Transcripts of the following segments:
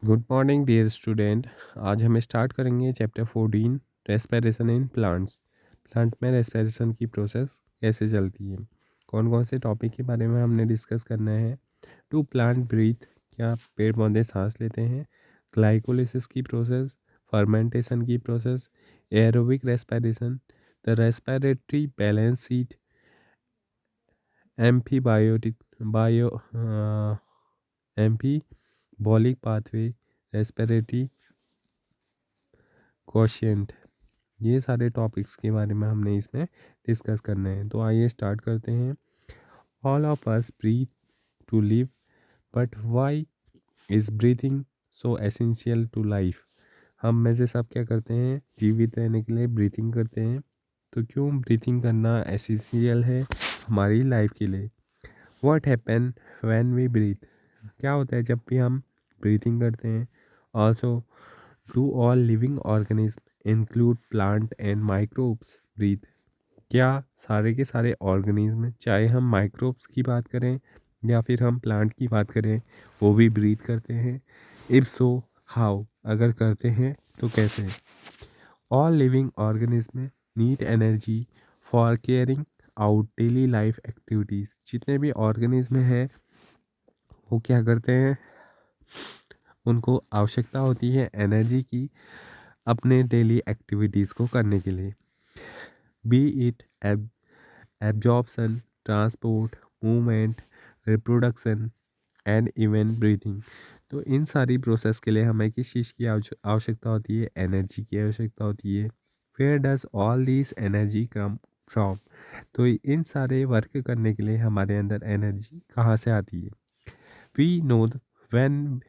Good morning dear student. आज हम start करेंगे chapter 14 respiration in plants. Plant में रेस्पिरेशन की प्रोसेस कैसे चलती है, कौन कौन से टॉपिक के बारे में हमने डिस्कस करना है। टू प्लांट ब्रीथ, क्या पेड़ पौधे सांस लेते हैं। ग्लाइकोलिसिस की प्रोसेस, फर्मेंटेशन की process, aerobic respiration, the respiratory balance sheet, amphibiotic bio amphibolic pathway, respiratory quotient. ये सारे टॉपिक्स के बारे में हमने इसमें डिस्कस करने हैं। तो आइए स्टार्ट करते हैं। All of us breathe to live, but why is breathing so essential to life. हम में से सब क्या करते हैं, जीवित रहने के लिए ब्रीथिंग करते हैं। तो क्यों ब्रीथिंग करना एसेंशियल है हमारी लाइफ के लिए। What happen when we breathe, क्या होता है जब भी हम ब्रीथिंग करते हैं। Also do all living organism include plant and microbes breathe, क्या सारे के सारे ऑर्गेनिज्म, चाहे हम माइक्रोब्स की बात करें या फिर हम प्लांट की बात करें, वो भी ब्रीथ करते हैं। इफ सो हाउ, अगर करते हैं तो कैसे। All living organism need energy for carrying out daily life activities, जितने भी ऑर्गेनिज्म हैं वो क्या करते हैं, उनको आवश्यकता होती है एनर्जी की अपने डेली एक्टिविटीज़ को करने के लिए। B it absorption, transport, movement, reproduction and even breathing. तो इन सारी प्रोसेस के लिए हमें किस चीज़ की आवश्यकता होती है, एनर्जी की आवश्यकता होती है। Where does all this energy come from, तो इन सारे वर्क करने के लिए हमारे अंदर एनर्जी कहाँ से आती है। We know when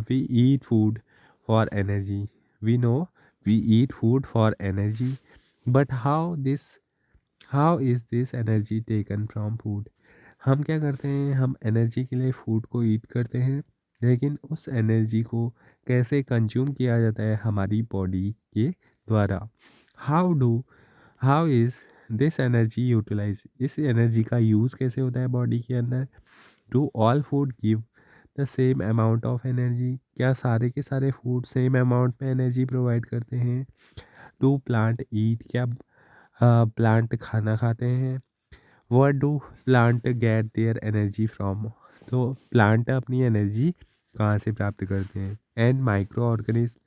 we eat food for energy, we know we eat food for energy, but how is this energy taken from food। हम क्या करते हैं, हम एनर्जी के लिए फूड को ईट करते हैं, लेकिन उस एनर्जी को कैसे कंज्यूम किया जाता है हमारी बॉडी के द्वारा। How do how is this energy utilize, इस एनर्जी का यूज़ कैसे होता है बॉडी के अंदर। Do all food give the same amount of energy, क्या सारे के सारे फूड सेम अमाउंट में एनर्जी प्रोवाइड करते हैं। डू प्लांट ईट, क्या प्लांट खाना खाते हैं। What do plant get their energy from, तो प्लांट अपनी एनर्जी कहाँ से प्राप्त करते हैं। And micro organism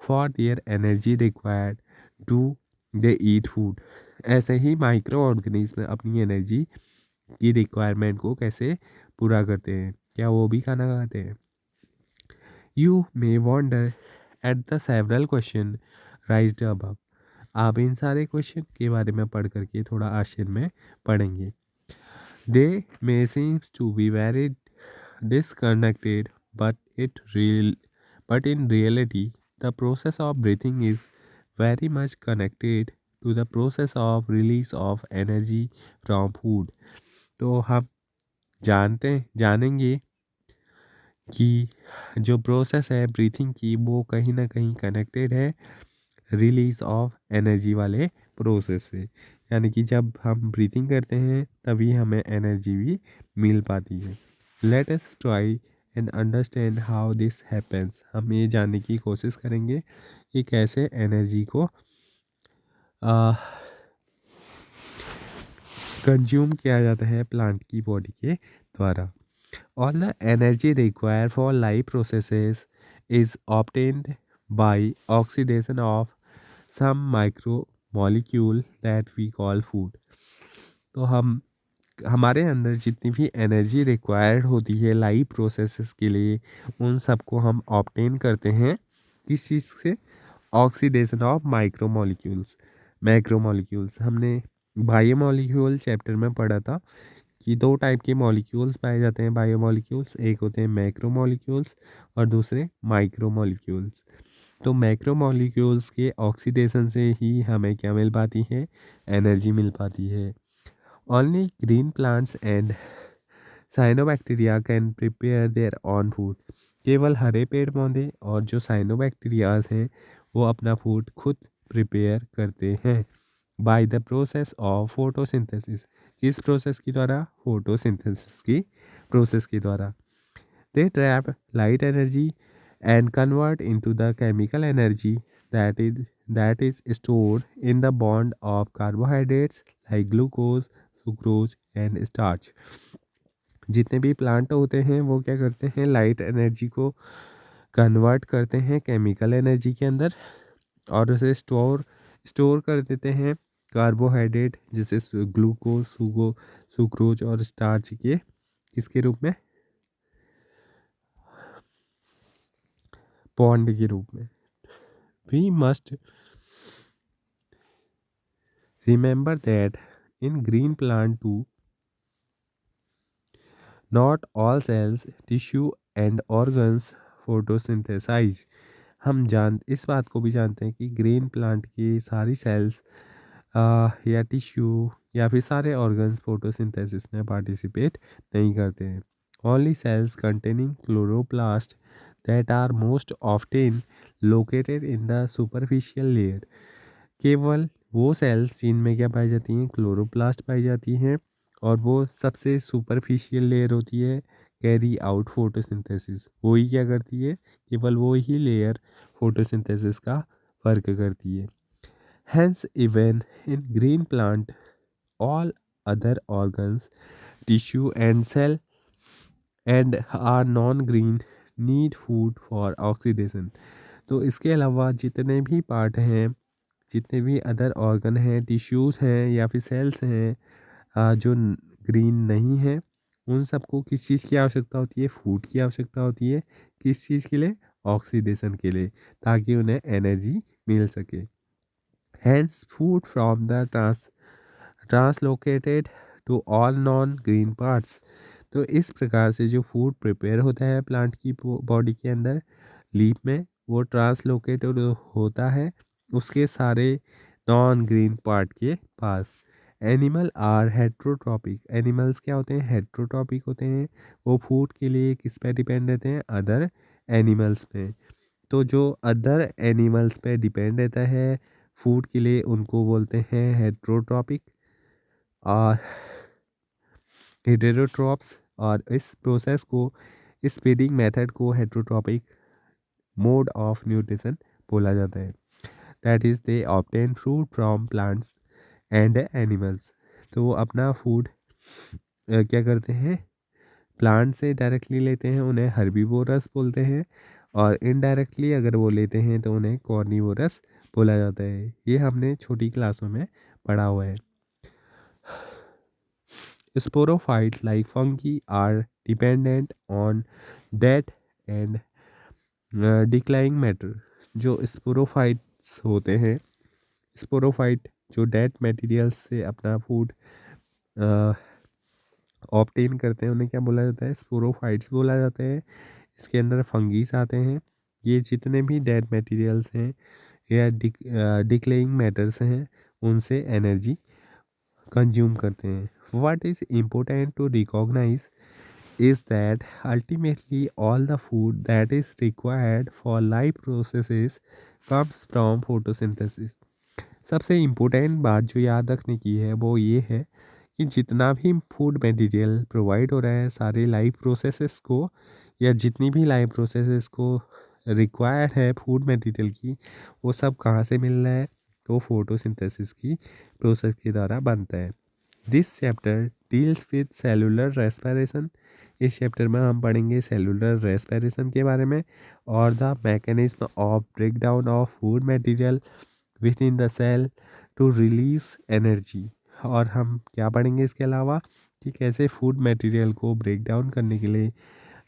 for their energy required do they eat food, ऐसे ही माइक्रो ऑर्गेनिज्म अपनी एनर्जी की रिक्वायरमेंट को कैसे पूरा करते हैं, क्या वो भी खाना खाते हैं। You may wonder at the several question raised above, आप इन सारे क्वेश्चन के बारे में पढ़ करके थोड़ा आश्चर्य में पढ़ेंगे। They may seems to be very disconnected, but in reality the process of breathing is very much connected to the process of release of energy from food। तो हम जानेंगे कि जो प्रोसेस है ब्रीथिंग की वो कहीं ना कहीं कनेक्टेड है रिलीज ऑफ एनर्जी वाले प्रोसेस से, यानी कि जब हम ब्रीथिंग करते हैं तभी हमें एनर्जी भी मिल पाती है। Let us try and understand how this happens, हम ये जानने की कोशिश करेंगे कि कैसे एनर्जी को कंज्यूम किया जाता है प्लांट की बॉडी के द्वारा। All the energy required for life processes is obtained by oxidation of some micromolecule that we call food। तो हमारे अंदर जितनी भी एनर्जी रिक्वायर्ड होती है लाइफ प्रोसेसेस के लिए, उन सबको हम ऑब्टेन करते हैं किस चीज़ से, ऑक्सीडेशन ऑफ मैक्रोमोलिक्यूल्स। हमने बायोमोलिक्यूल चैप्टर में पढ़ा था कि दो टाइप के मॉलिक्यूल्स पाए जाते हैं बायोमोलिक्यूल्स, एक होते हैं मैक्रोमोलिक्यूल्स और दूसरे माइक्रोमोलिक्यूल्स। तो मैक्रोमोलिक्यूल्स के ऑक्सीडेशन से ही हमें क्या मिल पाती है, एनर्जी मिल पाती है। Only green plants and cyanobacteria can prepare their on food, केवल हरे पेड़ पौधे और जो साइनोबैक्टीरियाज हैं वो अपना फूड खुद प्रिपेयर करते हैं। By the process of photosynthesis, किस प्रोसेस के द्वारा, फोटोसिंथेसिस की प्रोसेस के द्वारा। They trap light energy and convert into the chemical energy that is stored in the bond of carbohydrates like glucose, sucrose and starch. जितने भी plant होते हैं वो क्या करते हैं, लाइट एनर्जी को कन्वर्ट करते हैं केमिकल एनर्जी के अंदर और उसे स्टोर कर देते हैं कार्बोहाइड्रेट जैसे ग्लूकोज, सुक्रोज और स्टार्च के किसके रूप में, बॉन्ड के रूप में. We must remember that in green plant too not all cells, tissue and organs photosynthesize. हम इस बात को भी जानते हैं कि ग्रीन प्लांट की सारी सेल्स या टिश्यू या फिर सारे ऑर्गन्स फोटोसिंथेसिस में पार्टिसिपेट नहीं करते हैं. Only cells containing chloroplast that are most often located in the superficial layer. केवल वो सेल्स जिनमें क्या पाई जाती हैं, क्लोरोप्लास्ट पाई जाती हैं और वो सबसे सुपरफिशियल लेयर होती है कैरी आउट फोटोसिंथेसिस. वो ही क्या करती है, केवल वो ही लेयर फोटोसिंथेसिस का वर्क करती है. Hence, even in green plant, all other organs, tissue and cell and are non-green need food for oxidation. तो इसके अलावा जितने भी पार्ट हैं, जितने भी अदर ऑर्गन हैं, टिश्यूज़ हैं या फिर सेल्स हैं जो ग्रीन नहीं हैं, उन सबको किस चीज़ की आवश्यकता होती है, फूड की आवश्यकता होती है. किस चीज़ के लिए, ऑक्सीडेशन के लिए, ताकि उन्हें एनर्जी मिल सके. Hence, food from the translocated to all non-green parts. तो इस प्रकार से जो फूड प्रिपेयर होता है प्लांट की बॉडी के अंदर लीफ में, वो ट्रांसलोकेटेड होता है उसके सारे नॉन ग्रीन पार्ट के पास. Animal are heterotrophic. एनिमल्स क्या होते हैं, हेट्रोट्रॉपिक होते हैं. वो फूड के लिए किस पे डिपेंड रहते हैं, अदर एनिमल्स पे. तो जो अदर एनिमल्स पे डिपेंड रहता है फूड के लिए उनको बोलते हैं हेट्रोट्रॉपिक और हेटेरोट्रॉप्स. और इस प्रोसेस को, इस फीडिंग मेथड को हेट्रोट्रॉपिक मोड ऑफ न्यूट्रिशन बोला जाता है. That is they obtain food from plants and animals. तो वो अपना फूड क्या करते हैं, प्लांट से डायरेक्टली लेते हैं, उन्हें हर्बीवोरस बोलते हैं. और इनडायरेक्टली अगर वो लेते हैं तो उन्हें कॉर्निवोरस बोला जाता है. ये हमने छोटी क्लासों में पढ़ा हुआ है. Sporophyte like fungi are dependent on dead and declining matter. जो स्पोरोफाइट्स होते हैं, स्पोरोफाइट जो डेड मटेरियल्स से अपना फूड ऑब्टेन करते हैं, उन्हें क्या बोला जाता है, स्पोरोफाइट्स बोला जाता है. इसके अंदर फंगीस आते हैं. ये जितने भी डेड मटेरियल्स हैं या डिक्लेइंग मैटर्स हैं उनसे एनर्जी कंज्यूम करते हैं. What is important to recognise is that ultimately all the food that is required for life processes comes from photosynthesis. सबसे इम्पोर्टेंट बात जो याद रखने की है वो ये है कि जितना भी फूड मटेरियल प्रोवाइड हो रहा है सारे लाइफ प्रोसेसेस को, या जितनी भी लाइफ प्रोसेसेस को रिक्वायर्ड है फूड मटेरियल की, वो सब कहाँ से मिल रहा है, तो फोटोसिंथेसिस की प्रोसेस के द्वारा बनता है. This chapter deals with cellular respiration. इस चैप्टर में हम पढ़ेंगे सेलुलर रेस्पिरेशन के बारे में और the mechanism of break down of food material within the cell to release energy. और हम क्या पढ़ेंगे इसके अलावा कि कैसे फूड मटेरियल को ब्रेक डाउन करने के लिए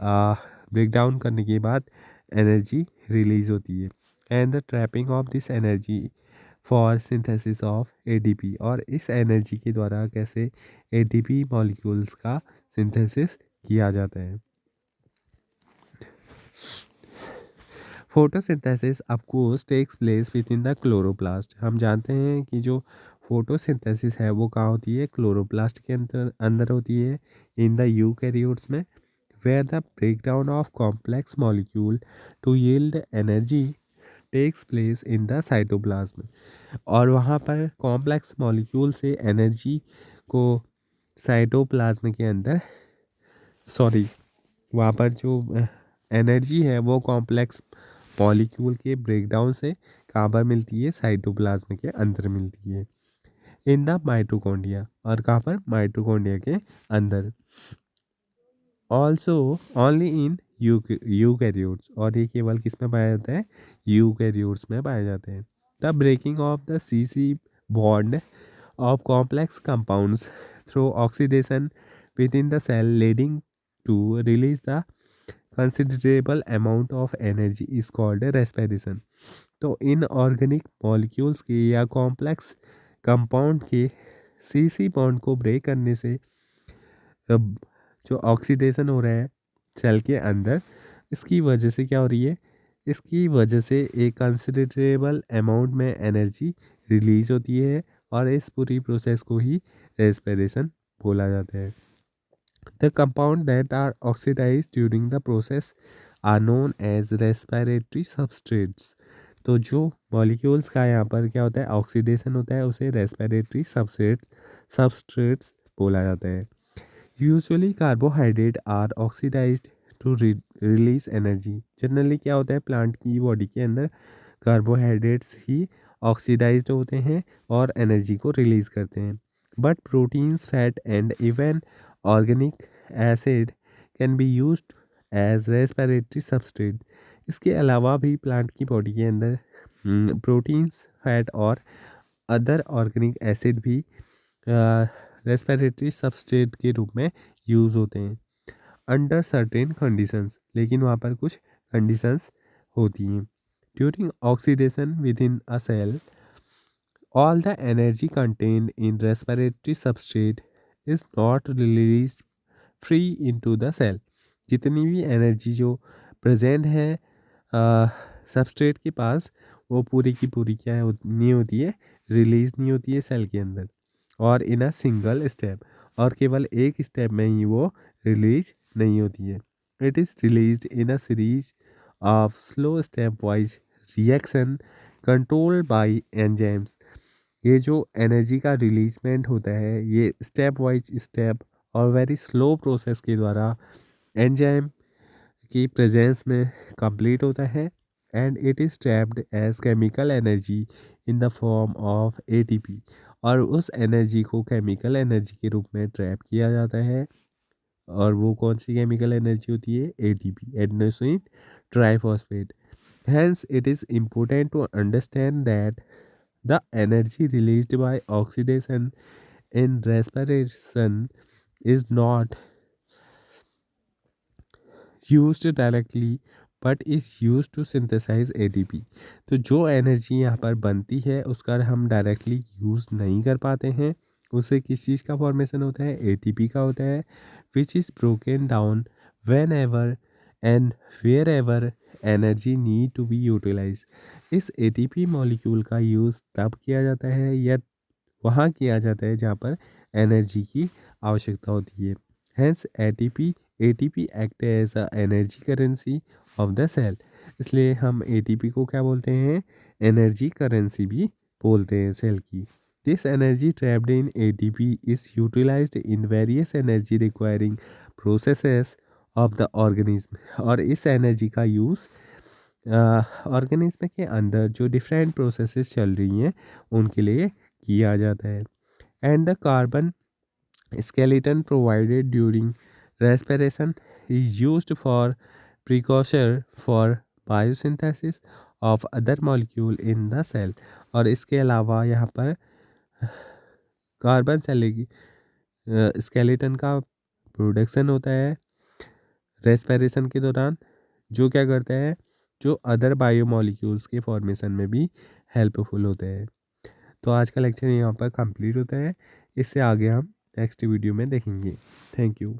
ब्रेक डाउन करने के बाद एनर्जी रिलीज होती है. And the trapping of this energy for synthesis of ADP. और इस एनर्जी के द्वारा कैसे एडीपी मॉलिक्यूल्स का सिंथेसिस किया जाता है. Photosynthesis of course takes place within the chloroplast. हम जानते हैं कि जो फोटोसिंथेसिस है वो कहाँ होती है, क्लोरोप्लास्ट के अंदर होती है, इन द यूकैरियोट्स में, where the break down of complex molecule to yield energy takes place in the cytoplasm. और वहाँ पर कॉम्प्लेक्स मॉलिक्यूल से एनर्जी को साइटोप्लाज्म के अंदर, वहाँ पर जो एनर्जी है वो कॉम्प्लेक्स मॉलिक्यूल के ब्रेकडाउन से कहाँ पर मिलती है, साइटोप्लाज्म के अंदर मिलती है, इन द माइटोकॉन्ड्रिया, और कहाँ पर, माइटोकॉन्ड्रिया के अंदर। ऑल्सो ओनली इन यूकैरियोट्स, और ये केवल किस में पाया जाता है, यूकैरियोट्स में पाए जाते हैं। The breaking of the C bond of complex compounds through oxidation within the cell leading to release the considerable amount of energy is called respiration। तो इनऑर्गेनिक मॉलिक्यूल्स के या कॉम्प्लेक्स कंपाउंड के सी बॉन्ड को break करने से अब जो oxidation हो रहा है सेल के अंदर, इसकी वजह से क्या हो रही है, इसकी वजह से एक कंसिडरेबल अमाउंट में एनर्जी रिलीज होती है, और इस पूरी प्रोसेस को ही रेस्पिरेशन बोला जाता है। The compound that are oxidised during the process are known as respiratory substrates. तो जो मॉलिक्यूल्स का यहाँ पर क्या होता है, ऑक्सीडेशन होता है, उसे रेस्पिरेटरी सबस्ट्रेट्स बोला जाता है। Usually carbohydrate are oxidised to release energy. Generally क्या होता है, प्लांट की बॉडी के अंदर कार्बोहाइड्रेट्स ही ऑक्सीडाइज्ड होते हैं और एनर्जी को रिलीज़ करते हैं। But proteins, fat and even organic acid can be used as respiratory substrate. इसके अलावा भी प्लांट की बॉडी के अंदर प्रोटीन्स, फैट और अदर ऑर्गेनिक एसिड भी रेस्पिरेटरी सबस्ट्रेट के रूप में यूज़ होते हैं अंडर सर्टेन कंडीशंस। लेकिन वहाँ पर कुछ कंडीशंस होती हैं। During oxidation within a cell, all the energy contained in respiratory substrate is not released free into the cell। जितनी भी एनर्जी जो प्रेजेंट है सबस्ट्रेट के पास, वो पूरी की पूरी क्या है, नहीं होती है, रिलीज नहीं होती है सेल के अंदर, और इन अ सिंगल स्टेप, और केवल एक स्टेप में ही वो रिलीज नहीं होती है। It is release in a series of slow step wise reaction controlled by enzymes. ये जो एनर्जी का रिलीजमेंट होता है, ये स्टेप वाइज स्टेप और वेरी स्लो प्रोसेस के द्वारा एंजाइम की प्रेजेंस में कंप्लीट होता है, and it is trapped as chemical energy in the form of ATP. और उस एनर्जी को केमिकल एनर्जी के रूप में ट्रैप किया जाता है, और वो कौन सी केमिकल एनर्जी होती है, ATP, adenosine triphosphate. Hence, it is important to understand that the energy released by oxidation in respiration is not used directly but is used to synthesize ATP। तो जो एनर्जी यहाँ पर बनती है उसका हम डायरेक्टली यूज़ नहीं कर पाते हैं, उससे किस चीज़ का फॉर्मेशन होता है, ATP का होता है, which is broken down whenever and wherever energy need to be utilise. इस ATP मॉलिक्यूल का यूज़ तब किया जाता है या वहाँ किया जाता है जहाँ पर एनर्जी की आवश्यकता होती है। Hence ATP act as a energy currency of the cell. इसलिए हम ATP को क्या बोलते हैं, एनर्जी करेंसी भी बोलते हैं सेल की। This energy trapped in ATP is utilised in various energy requiring processes of the organism. और इस एनर्जी का यूज़ ऑर्गेनिज्म के अंदर जो डिफरेंट प्रोसेसेस चल रही हैं उनके लिए किया जाता है। And the carbon skeleton provided during respiration is used for precursor for biosynthesis of other molecule in the cell। और इसके अलावा यहाँ पर कार्बन स्केलेटन का प्रोडक्शन होता है रेस्पिरेशन के दौरान, जो क्या करता है, जो अदर बायोमोलिक्यूल्स के फॉर्मेशन में भी हेल्पफुल होते हैं। तो आज का लेक्चर यहाँ पर कंप्लीट होता है, इससे आगे हम नेक्स्ट वीडियो में देखेंगे। Thank you.